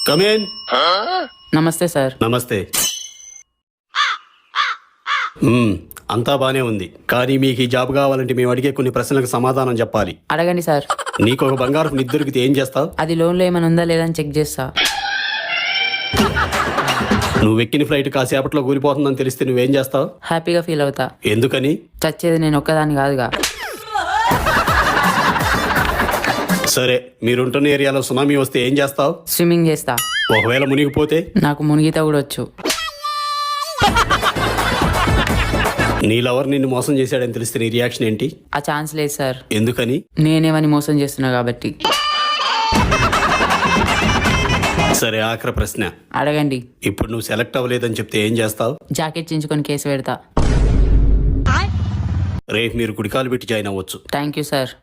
Come in. నమస్తే sir. నమస్తే. అంతా బానే ఉంది, కానీ మీకు ఈ జాబ్ కావాలంటే మేము అడిగే కొన్ని ప్రశ్నలకు సమాధానం చెప్పాలి. అడగండి సార్. నీకు ఒక బంగారు నిధి దొరికితే ఏం చేస్తావు? అది లోన్లో ఏమైనా ఉందా లేదని చెక్ చేస్తా. నువ్వు ఎక్కిన ఫ్లైట్ కాసేపట్లో కూలిపోతుందని తెలిస్తే నువ్వేం చేస్తావు? హ్యాపీగా ఫీల్ అవుతా. ఎందుకని? చచ్చేది నేను ఒక్కదాన్ని కాదుగా. సరే, మీరుంటున్న ఏరియాలో సునామీ వస్తే ఏం చేస్తావు? స్విమ్మింగ్ చేస్తా. ఒకవేళ మునిగిపోతే? నాకు మునిగిత కూడా వచ్చు. నీ లవర్ నిన్ను మోసం చేశాడని తెలిస్తే నీ రియాక్షన్ ఏంటి? ఆ ఛాన్స్ లేదు సార్. ఎందుకని? నేనేమని మోసం చేస్తున్నా కాబట్టి. సరే, ఆఖరి ప్రశ్న అడగండి. ఇప్పుడు నువ్వు సెలెక్ట్ అవ్వలేదని చెప్తే ఏం చేస్తావు? జాకెట్ చించుకొని కేసు పెడతా. రేపు మీరు కుడికాలు పెట్టి జాయిన్ అవ్వచ్చు. Thank you sir.